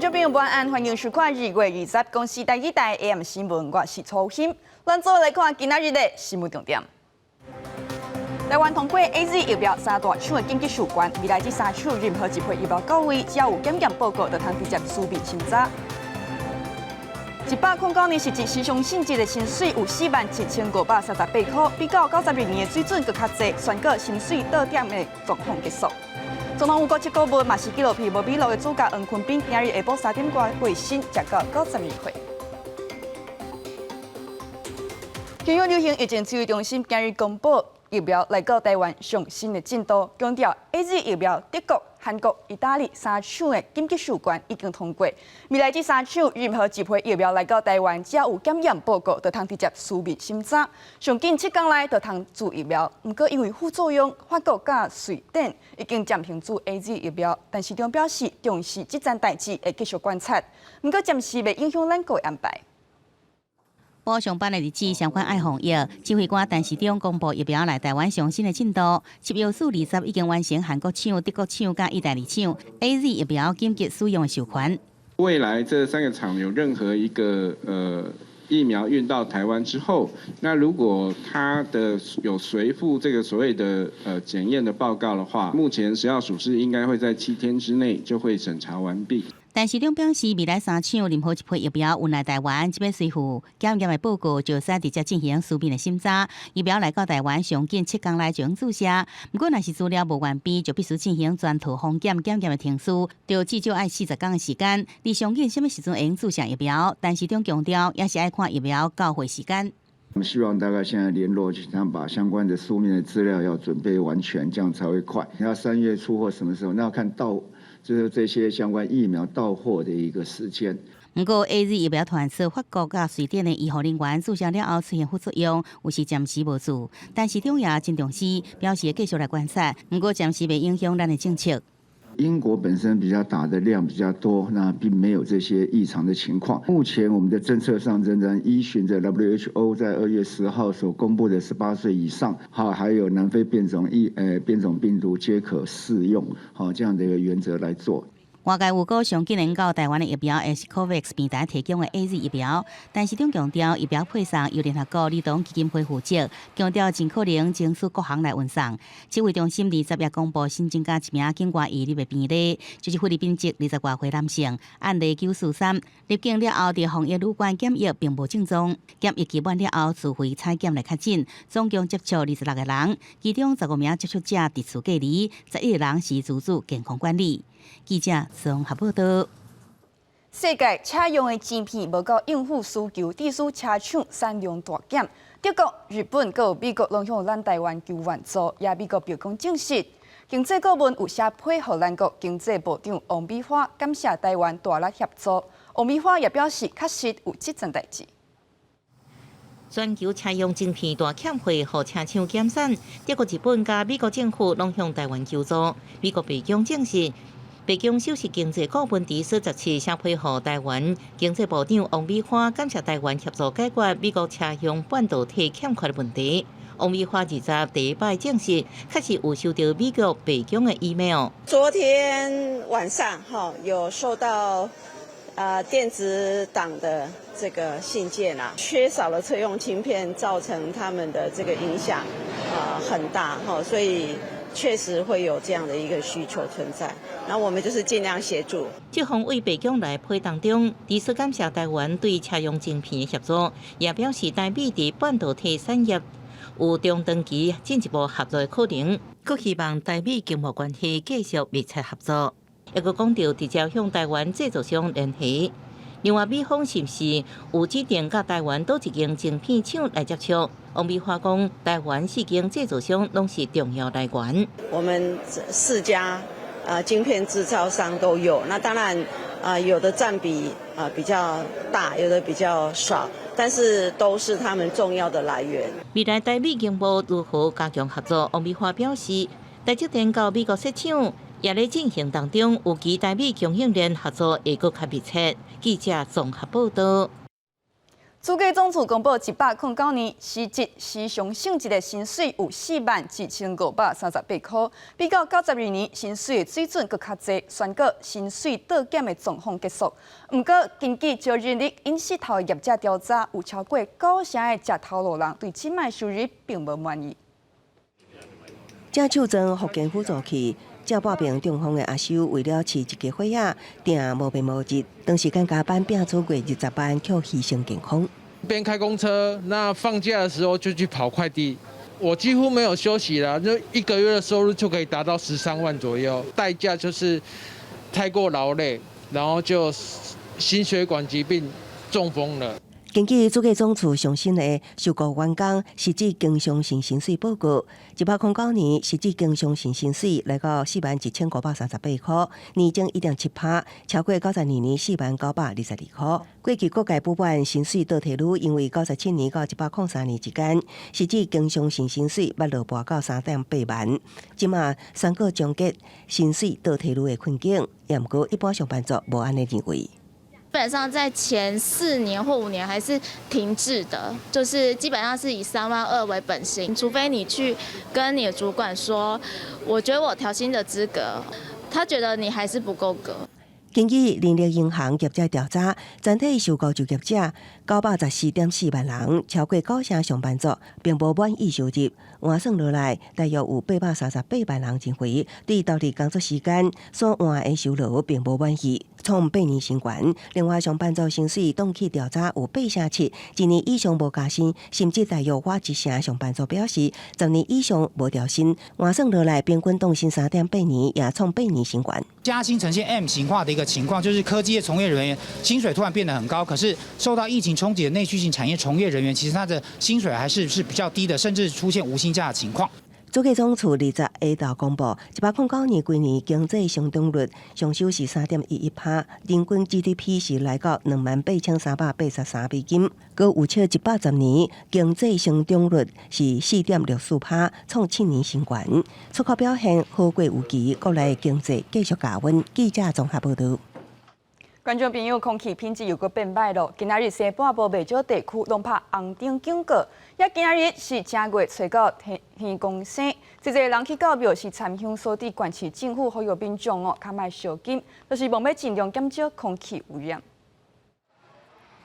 众朋友晚安，欢迎收看2月20公司第一台 AM 新闻，我是曹欣。咱做来看今仔日的新闻重点。台湾通过 AZ 疫苗3大厂的紧急授权，未来这3厂任何一批疫苗到位，只要有检验报告，就通直接输入审查。109年实质时尚性质的薪水有47538块，比较92年的水准更较低，宣告薪水倒点的状况结束。总统有国7个月，嘛是纪录片《无米路》的主角黄坤斌，今日下晡3点多过身，食到92岁。中央流行疫情指挥中心今日公布疫苗来到台湾上新的进度，强调 AZ 疫苗德国、韩国、意大利3厂的紧急授权已经通过，未来这3厂任何一批疫苗来到台湾，只要有检验报告，就通直接输入审查，上近7天内就通注疫苗。不过因为副作用，法国甲瑞典已经暂停注 AZ 疫苗，但市长表示重视这件代志，会继续观察，不过暂时未影响咱国的安排。补上班的日子相关爱防疫，指挥官陈时中公布疫苗来台湾上新的进度。7月4、20已经完成韩国厂、德国厂甲意大利厂 AZ 疫苗紧急使用的授权。未来这3个厂有任何一个疫苗运到台湾之后，那如果它的有随附这个所谓的检验的报告的话，目前食药署是应该会在7天之内就会审查完毕。但市长表示，未来3厂任何一批疫苗运来台湾，即要随附检验的报告，就使直接进行书面的审查。疫苗来到台湾，上近7天内就用注射。不过，若是资料无完备，就必须进行全套封检检验的程序，就至少要40天的时间。而上近什么时阵会用注射疫苗？但市长强调，也是爱看疫苗到货时间。我们希望大概现在联络，就想把相关的书面的资料要准备完全，这样才会快。要3月出货什么时候？那要看到。就是这些相关疫苗到货的一个时间。不过 ，AZ 疫苗传出法国甲瑞典的医护人员注射了后出现副作用，有时暂时无治。但市长也真重视，表示继续来观察。不过暂时未影响咱的政策。英国本身比较打的量比较多，那并没有这些异常的情况。目前我们的政策上仍然依循着 WHO 在2月10号所公布的18岁以上，还有南非变种病毒皆可适用，这样的一个原则来做。外界有估上今年到台湾的疫苗是 COVAX 平台提供的 AZ 疫苗，但市长强调疫苗配送由联合国儿童基金会负责，强调尽可能争取各行来运送。指挥中心20日公布新增加1名境外移入的病例，就是菲律宾籍20多岁男性，案例943，入境了后伫防疫旅馆检疫并无症状，检疫期满了后自费采检来确诊，总共接触26个人，其中15名接触者伫厝隔离，11个人是自主健康管理。记者综合报道。世界车用的晶片无够应付需求，致使车厂产量大减。德国、日本佮美国拢向咱台湾求援助，也美国表讲证实，经济顾问有写配合咱国经济部长王美花感谢台湾大力协助。王美花也表示，确实有这件代志。全球车用晶片大欠费，互车厂减产。德国、日本甲美国政府拢向台湾求助。美国白宫证实。北京首席经济顾问伫17写配合台湾经济部长王美花感谢台湾协助解决美国车用半导体欠缺的问题。王美花20日第一摆证实，确实有收到美国北京的 email。昨天晚上有收到电子档的这个信件啊，缺少了车用晶片，造成他们的这个影响很大所以。确实会有这样的一个需求存在，那我们就是尽量协助。这封为北京来批当中，第一次感谢台湾对车用晶片的协助，也表示台美伫半导体产业有中长期进一步合作的可能，佮希望台美经贸关系继续密切合作。也佮讲到直接向台湾制造商联系。另外，美方是不是有指定甲台湾多一间晶片厂来接触？王美花讲，台湾4间制造商拢是重要来源。我们4家晶片制造商都有，那当然有的占比比较大，有的比较少，但是都是他们重要的来源。未来台美经贸如何加强合作？王美花表示，台积电到美国设厂。也在进行当中，有期台美供应链合作会更加密切。记者综合报道。主计总处公布109年实质时常性质的薪水有42538块，比较92年薪水的水准更较低，宣告薪水倒减的状况结束。不过，根据招人力饮食头的业者调查，有超过90%的食头路人对这卖收入并不满意。正手装福建辅助器。正半边中风的阿修为了饲一家伙仔，定无眠无日，长时间加班拼出月20万，却牺牲健康。边开公车，那放假的时候就去跑快递，我几乎没有休息了，就1个月的收入就可以达到13万左右。代价就是太过劳累，然后就心血管疾病中风了。根据主计总处上新的受雇员工实质经常性薪水报告，109年实质经常性薪水来到41538块，年增1.7%，超过92年4922块。过去各界部门薪水倒退率因为97年到103年之间，实质经常性薪水捌落跋到3.8万。即马宣告终结薪水倒退率的困境，也毋过一般上班族无安尼认为。基本上在前4年或5年还是停滞的，就是基本上是以3万2为本薪，除非你去跟你的主管说，我觉得我调薪的资格，他觉得你还是不够格。根据人力银行业者调查，整体受雇就业者914.4万人，超过90%上班族并无满意收入，换算落来，大约有838万人认为对独立工作时间所换的收入并无满意，创8年新高。另外，上班族薪水当去调查有8%，一年以上无加薪，甚至大约1%上班族表示10年以上无调薪，换算落来平均当薪3.8年，也创8年新高。加薪呈现 M 型化的一个情况，就是科技业从业人员薪水突然变得很高，可是受到疫情冲击的内需性产业从业人员，其实他的薪水还是比较低的，甚至出现无薪假的情况。主计总处20下昼公布，109年规年经济成长率上收是3.11%，人均 GDP 是来到28,383美金，佮有超110年经济成长率是4.64%，创7年新高。出口表现好过预期，国内经济继续加温。记者综合报道。观众朋友，空气品质又搁变歹咯。今仔日西半部未少地区拢拍红灯警告，也今仔日是正月初九天公生，一个人去到庙是参香所伫县市政府呼吁民众较莫烧金，就是望要尽量减少空气污染。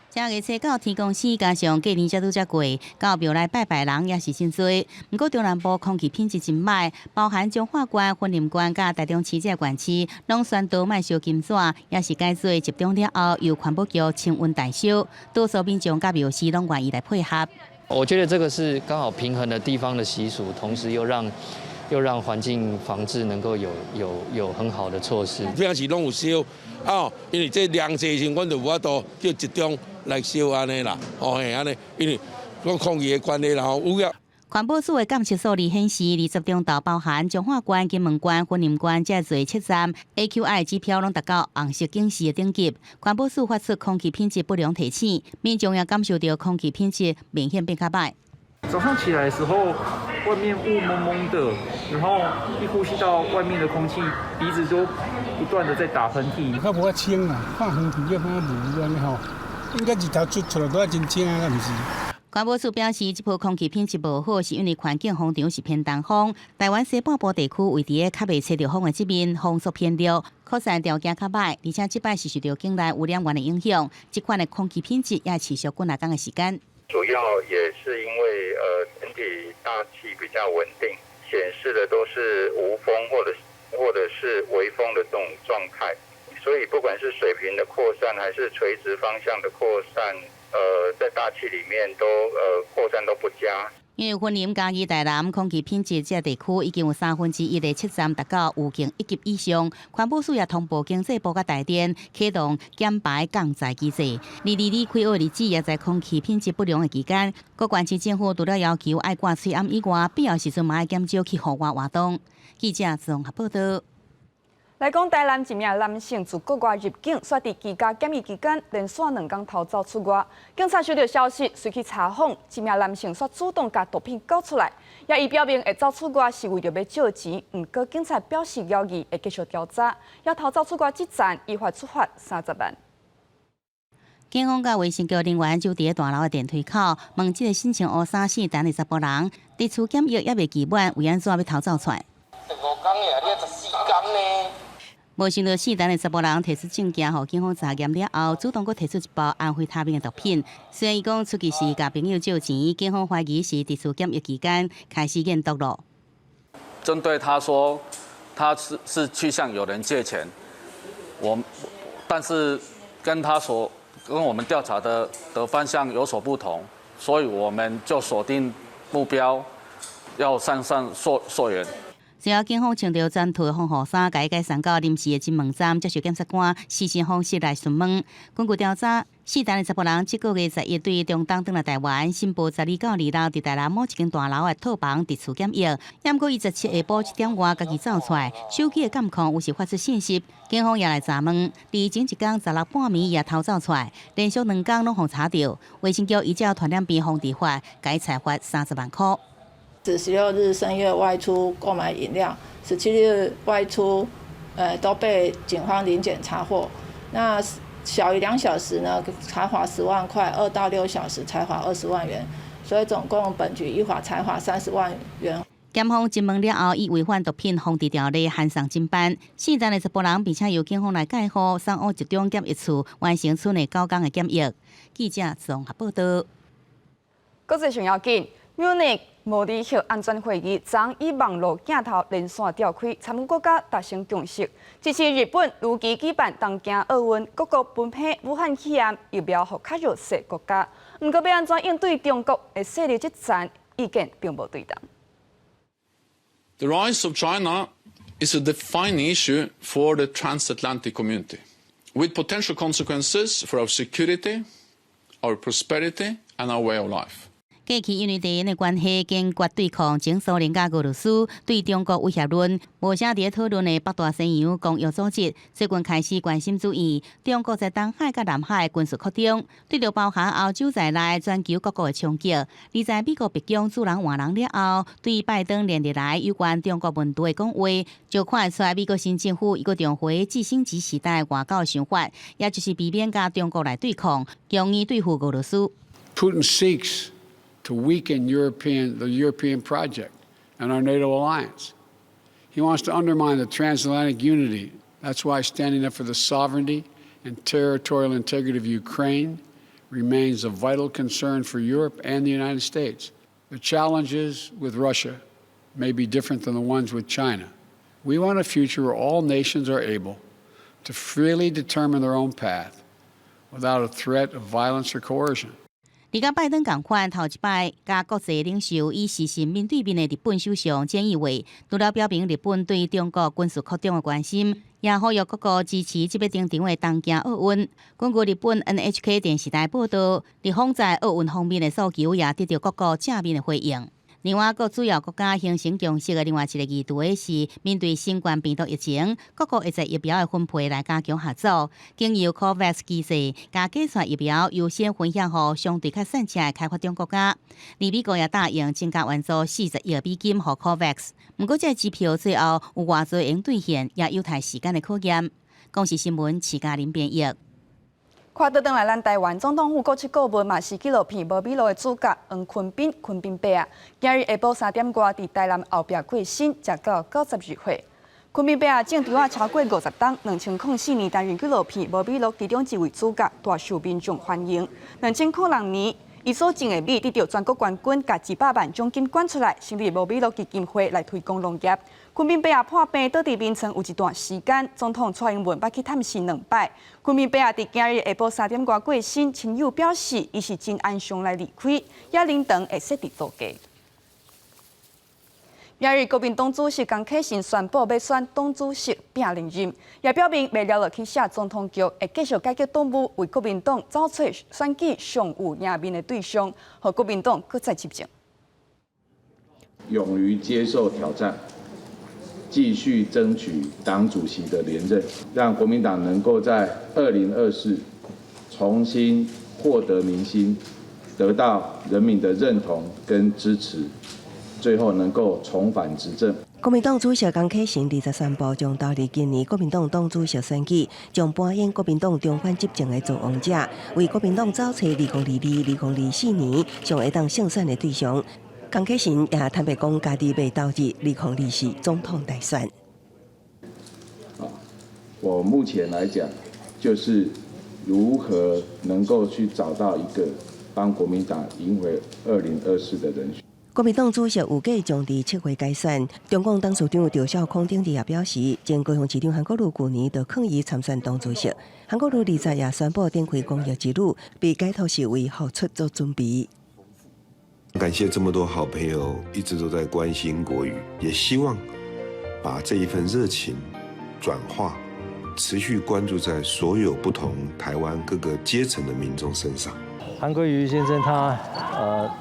正月初九天公生，加上过年才拄才过，到庙内拜拜人也是真多。不过中南部空气品质真歹，包含彰化县、云林县、甲台中市这县市，拢宣导莫烧金纸，也是改做集中了后，由环保局清温代烧，多数民众甲庙市拢愿意来配合。我觉得这个是刚好平衡了地方的习俗，同时又让环境防治能够有很好的措施。平时拢有烧因为这量济时，阮就无法度叫集中来烧安尼啦，安尼，因为讲空气的关系啦，污染。环保署的监测数字显示，20中昼包含彰化县、金门县、云林县这侪7站 AQI 指标拢达到红色警示的等级。环保署发出空气品质不良提醒，民众也感受到空气品质明显变较歹。早上起来的时候，外面雾蒙蒙的，然后一呼吸到外面的空气，鼻子就不断的在打喷嚏。较无法清啊，看风景叫看雾安尼吼，应该日头出来都要真清啊，毋是？环保署表示，这波空气品质无好，是因为环境风场是偏东风。台湾西半部地区位伫个较未吹到风的这面，风速偏弱，扩散条件较歹，而且这摆是受到境内污染源的影响，这款的空气品质也持续几啊天的时间。主要也是因为整体大气比较稳定，显示的都是无风或者是微风的这种状态，所以不管是水平的扩散还是垂直方向的扩散，在大气里面都扩散都不佳。因为云林、嘉义、台南空气品质这地区已经有1/3的7站达到预警1级以上，环保署也通报经济部甲台电启动减排降载机制。22日开学日子也在空气品质不良的期间，各县市政府除了要求爱挂吹暗以外，必要时阵嘛爱减少去户外活动。记者综合报道。来讲，台南一名男性自国外入境，却伫居家检疫期间连续2天逃走出外。警察收到消息，随去查访，这名男性却主动将毒品交出来，也伊表明会走出外是为着要借钱。不过，警察表示犹豫，会继续调查。要逃走出外这站，依法处罚30万。警方甲卫生局人员就伫大楼的电梯口问这个申请乌衫4单的查甫人，伫厝检疫也未期满，为安怎要逃走出来？ 5天呀，你14天呢？无想到4单的查甫人提出证件，互警方查验了后，主动佫提出一包安非他命的毒品。虽然伊讲出去是甲朋友借钱，警方怀疑是伫厝检疫期间开始验毒咯。针对他说他是去向有人借钱，但是跟我们调查的方向有所不同，所以我们就锁定目标，要向上溯源。 随后，警方穿着全套防护衫，甲伊解送到临时的金门站，接受检察官视线方式来询问。根据调查，4单的查甫人这个月11对中东返来台湾，申报12到2楼伫台南某一间大楼的套房伫厝检疫，不过伊17下晡1点外家己走出来，手机的监控有时发出信息，警方也来查问。伫前一天16半暝也逃走出来，连续2天拢互查到。卫生局依照传染病防治法，改裁罚30万块。 16日深夜外出购买饮料，17日外出，都被警方临检查获。那小于2小时呢，裁罚10万块；2到6小时裁罚20万元。所以总共本局依法裁罚30万元。检方询问了后，以违反毒品防治条例函上侦办。4单的查甫人，并且由警方来介护送往集中检疫处，完成村内9天的检疫。记者综合报道。国际上要紧，慕尼慕尼黑安全会议昨以网络镜头连线召开，参与国家达成共识，支持日本如期举办东京奥运，各国分配武汉肺炎疫苗予较弱势国家。不过要安怎应对中国的势力之战，意见并无对等。 The rise of China is a defining issue for the transatlantic community, with potential consequences for our security, our prosperity, and our way of life. 过去因为地缘的关系，坚决对抗前苏联甲俄罗斯对中国威胁论，无啥伫讨论的北大西洋公约组织，最近开始关心注意中国在东海甲南海军事扩张，对着包含欧洲在内全球各国的冲击。而在美国白宫主人换人了后，对拜登连日来有关中国问题的讲话，就看得出来美国新政府一个重回季星级时代的外交的想法，也就是避免甲中国来对抗，用以对付俄罗斯。Putin seeks to weaken the European project and our NATO alliance. He wants to undermine the transatlantic unity. That's why standing up for the sovereignty and territorial integrity of Ukraine remains a vital concern for Europe and the United States. The challenges with Russia may be different than the ones with China. We want a future where all nations are able to freely determine their own path without a threat of violence or coercion. 而甲拜登同款，头一摆甲国际领袖以实行面对面的日本首相菅义伟，除了表明日本对中国军事扩张的关心，也呼吁各国支持即要登场的东京奥运。根据日本 NHK 电视台报道，日方在奥运方面的诉求也得到各国正面的回应。另外，各主要国家形成共识的另外一个议题是，面对新冠病毒疫情，各国会在疫苗的分配来加强合作，经由 COVAX 机制，加计算疫苗优先分享予相对较善车的开发中国家。而美国也答应增加援助40亿美金予 COVAX。不过，这支票最后有偌济应兑现，也有待时间的考验。公视新闻徐嘉玲编译。快倒转来，咱台湾总统府国七顾问嘛是纪录片《无米路》的主角黄坤斌伯啊，今日下晡3点外伫台南后壁过身，食到92岁。昆斌伯啊，种植啊超过50档，2004年担任纪录片《无米路》其中一位主角，大受民众欢迎。2006年，伊所种的米得到全国冠军，甲200万奖金捐出来，成立无米路基金会来推广农业。昆斌伯啊破病倒伫眠床有一段时间，总统蔡英文捌去探视2摆。昆斌伯啊伫今日下晡3点外过身，亲友表示伊是真安详来离开，也灵堂会设伫做家。明日国民党主席江启臣宣布要选党主席并连任，也表明未了落去写总统局，会继续解决党务，为国民党找出选举上有赢面的对象，和国民党搁再执政。勇于接受挑战，继续争取党主席的连任，让国民党能够在2024重新获得民心，得到人民的认同跟支持。最后能够重返执政。国民党主席江启臣20宣布，将投入今年国民党党主席选举，将扮演国民党中间执政的造王者，为国民党找找2022-2024年上会当胜选的对象。江启臣也坦白讲，家己要投入2024总统大选。我目前来讲，就是如何能够去找到一个帮国民党赢回2024的人选。国民党主席有计将伫7月改选，中共董事长赵少康顶日也表示，前高雄市长韩国瑜去年就抗议参选党主席。韩国瑜20日也宣布展开公益之路，被解脱是为后出做准备。感谢这么多好朋友一直都在关心国瑜，也希望把这一份热情转化，持续关注在所有不同台湾各个阶层的民众身上。韩国瑜先生他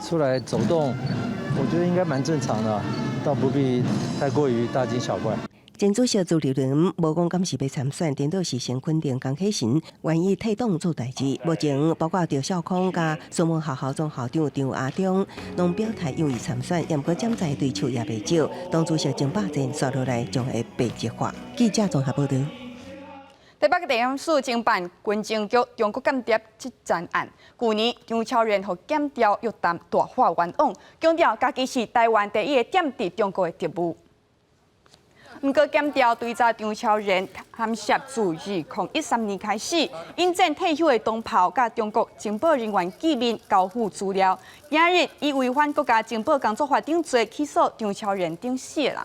出来走动，我觉得应该蛮正常的，倒不必太过于大惊小怪。前主席朱立伦无讲敢是要参选，颠倒是先肯定江启臣愿意替党做代志。目前包括赵少康加苏门校校长校长张亚中，拢表态有意参选，也毋过潜在对手也袂少。党主席争霸战刷落来将会被激化。记者综合报道。台北地检署侦办军情局中国间谍集团案，去年张超然和检调约谈大化冤枉，强调家己是台湾第一个点伫中国的职务。不过检调追查张超然含涉自2013年开始，引荐退休的同袍甲中国情报人员见面交付资料，今日以违反国家情报工作法定罪起诉张超然等4个人。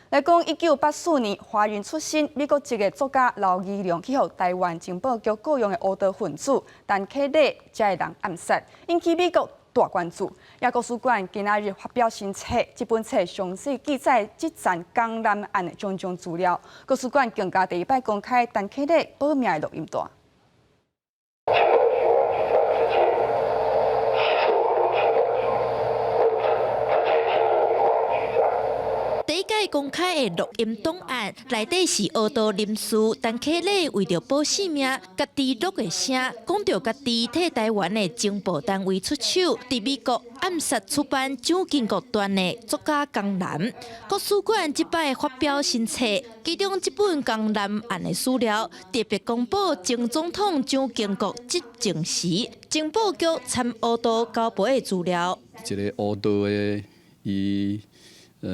来讲，1984年华人出身美国籍的作家刘义良去互台湾情报局雇佣的黑道分子陈启礼这个人暗杀，引起美国大关注。也国史馆今仔日发表新册，这本册详细记载这战江南案的种种资料。国史馆更加第一摆公开陈启礼保命的录音带。第一届公开的录音档案，内底是黑道人士陈启礼为着保性命，家己录的声，讲着家己替台湾的情报单位出手，伫美国暗杀出版蒋经国传的作家江南。国史馆即摆发表新册，其中一本江南案的史料，特别公布前总统蒋经国执政时，情报局参黑道交陪的资料。一个黑道的伊。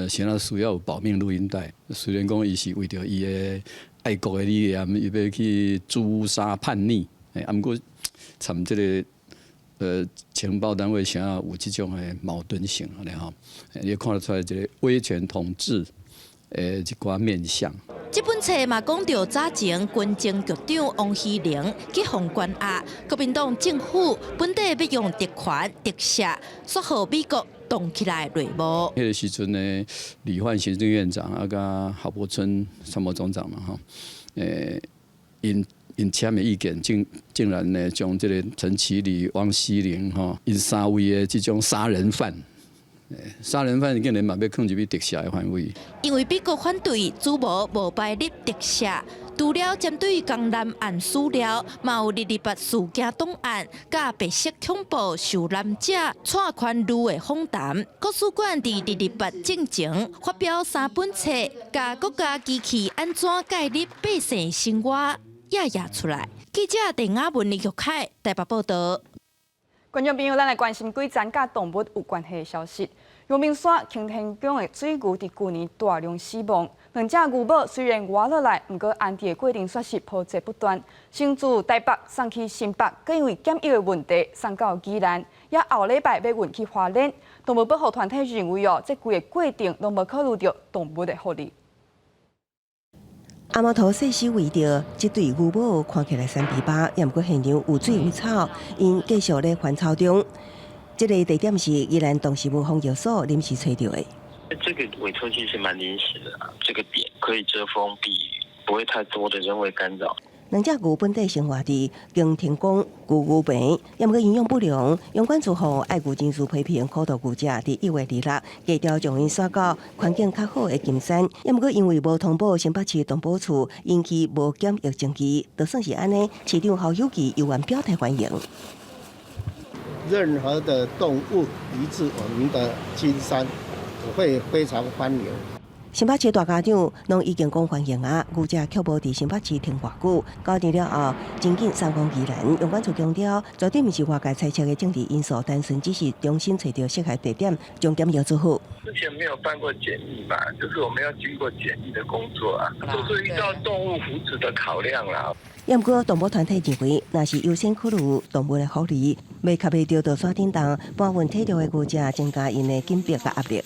现在需要有保命录音带，虽然讲伊是为着伊的爱国的理念，伊要去诛杀叛逆，不过参这个情报单位想要有这种的矛盾性，安尼吼，你看得出来这个威权统治一寡面向。这本册嘛讲到早前军情局长王希龄去访关押，国民党政府本地要用特权特赦，说好美国动起来内幕。迄个时阵呢，李焕行政院长啊，甲郝柏村参谋总长嘛，吼，因签的意见竟然呢，将这个陈其礼、王希龄吼，因三位的这种杀人犯。杀人犯竟然嘛要放入去特赦的范围，因为美国反对主谋无摆入特赦，除了针对江南案史料，嘛有228事件档案，甲白色恐怖受难者蔡宽如的访谈。国史馆伫228进前发表3本册，甲国家机器安怎介入百姓生活也出来。记者陈雅文、李玉凯台北报道。观众朋友，咱来关心几件甲动物有关系的消息。阳明山擎天宫的水牛伫去年大量死亡，两只牛母虽然活落来，不过安置的过程确实波折不断。先自台北送去新北，更因为检疫的问题送到宜兰，也后礼拜要运去花莲。动物保护团体认为这规个过程都无考虑到动物的福利。阿毛头细细为着，这对牛母看起来三比八，也不过现场有水有草，因继续咧翻草中。这个地点是宜兰动植物防疫所临时找到的。这个委托其实蛮临时的啊，这个点可以遮风避雨，不会太多的人为干扰。两只牛本地生活伫擎天宫牛棚，也不过营养不良，阳关处后爱牛人士批评苦毒牛只伫1月26日，低调将因刷到环境较好的金山，也不过因为无通报新北市动保处，引起无检疫证据，就算是安尼，市长侯友宜犹原表态欢迎。任何的动物移至我们的金山，会非常欢迎。新北市大家长拢已经讲欢迎啊，牛只却无伫新北市停偌久，到年了后，真紧三公宜兰，用管处强调，绝对毋是外界猜测的政治因素，单纯只是重新找到适合地点，重点要做好。之前没有办过检疫嘛，就是我们要经过检疫的工作啊，都是依照动物福祉的考量啦。不过，动物团体认为，若是优先考虑动物的福利，未卡袂着稻沙叮当，搬运体力的牛只，增加因的紧迫甲压力。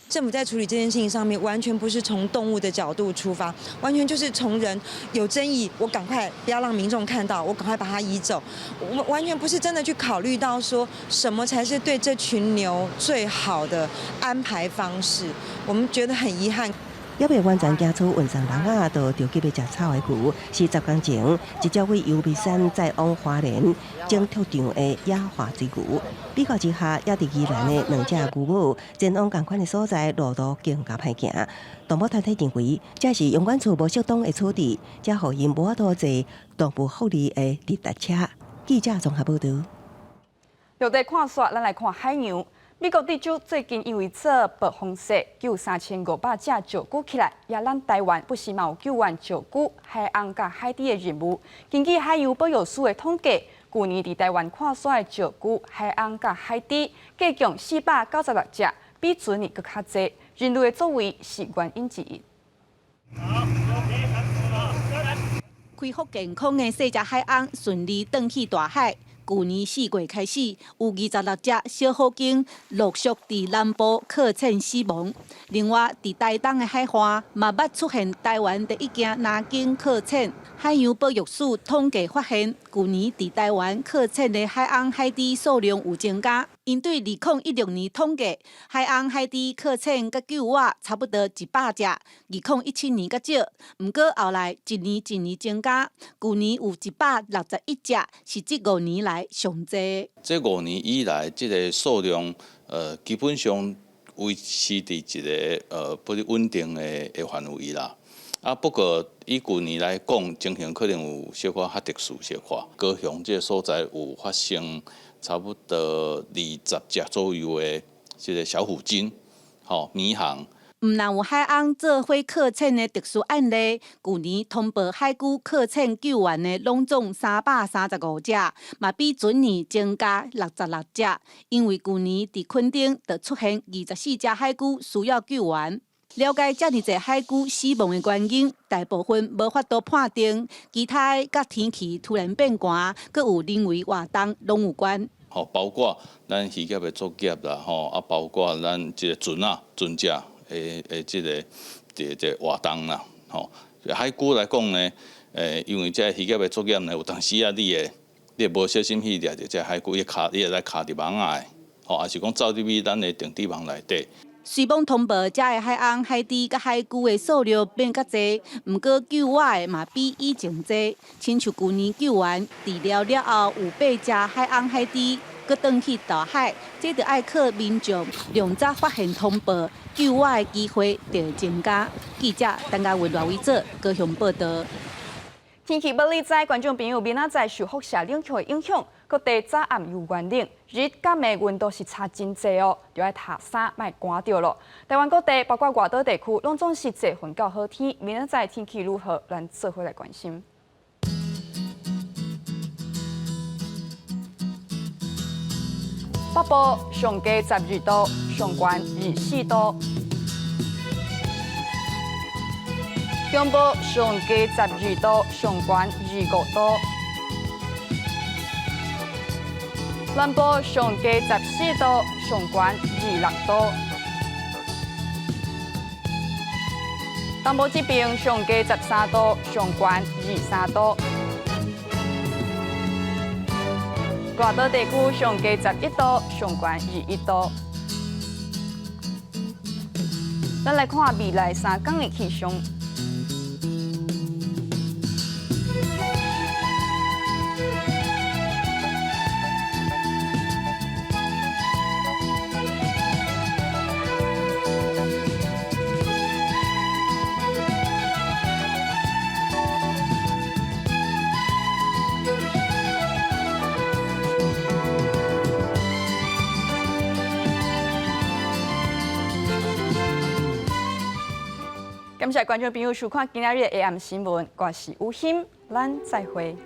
政府在处理这件事情上面，完全不是从动物的角度出发，完全就是从人有争议，我赶快不要让民众看到，我赶快把它移走，我完全不是真的去考虑到说什么才是对这群牛最好的安排方式。我们觉得很遗憾。也未完全行出运送人啊，到着急要食草的牛，是10天前一只为油美山再往花莲种拓场的野化水牛。比较之下，也伫宜兰的2只牛母前往同款的所在，路途更加歹行。动物团体认为，这是用管处无适当的处置，才互因无法度坐动物福利的直达车。记者综合报道。落地看煞，咱来看海牛。美国地主最近因为做暴风雪，救3500只石龟起来，也咱台湾不时嘛有救援石龟、海岸甲海底的任务。根据海洋保育署的统计，去年伫台湾看煞的石龟、海岸甲海底，计共496只，比前年搁较侪。人类的作为是原因之一。恢复健康的细只海翁顺利返去大海。去年4月开始，有26只小虎鲸陆续伫南部客潜死亡。另外，伫台东的海岸，嘛捌出现台湾第一件蓝鲸客潜。海洋保育署统计发现，去年伫台湾客潜的海翁海底数量有增加。因对2016年统计，海翁海底客潜甲救活差不多100只，2017年较少。不过后来一年增加，去年有161只，是这5年来上侪。这5年以来，这个数量基本上维持伫一个不稳定的范围啦。不过以去年来讲，情形可能有小可较特殊小可。高雄这个所在有发生差不多20只左右的这个小虎鲸，迷航。毋但有海翁做伙客潜的特殊案例，去年通报海龟客潜救援的拢总335只，嘛比前年增加66只。因为去年伫垦丁就出现24只海龟需要救援。了解遮尔侪海龟死亡的原因，大部分无法度判定，其他甲天气突然变寒，佮有人为活动拢有关。包括咱渔业的作业啦，包括咱这个船只的这个活动啦，海龟来讲呢，因为这渔业的作业呢，有当时啊，你无小心去掠着这海龟，伊会来卡伫网仔的，也是讲走入去咱的定置网内底。水网通报遮的海翁、海猪甲海龟的数量变较侪，毋过救活的嘛比以前侪。亲像去年救援治疗了后，有8只海翁、海猪搁转去大海，这着爱靠民众量早发现通报，救活的机会就会增加。记者陈家文、赖伟做高雄报道。天气要你知，观众朋友明仔载受辐射冷却的影响，各地早暗有原冷，日甲暝温度是差真济哦，就要套衫，莫寒着咯。台湾各地，包括外岛地区，拢总是侪云到好天。明仔载天气如何，咱做伙来关心。北部上低12度，上悬24度。中部上低12度，上悬25度；南部上低14度，上悬26度；东部这边上低13度，上悬23度；外岛地区上低11度，上悬21度。咱来看未来3天的气象。感谢观众朋友收看今日的 AM 新闻，我是吴昕，咱再会。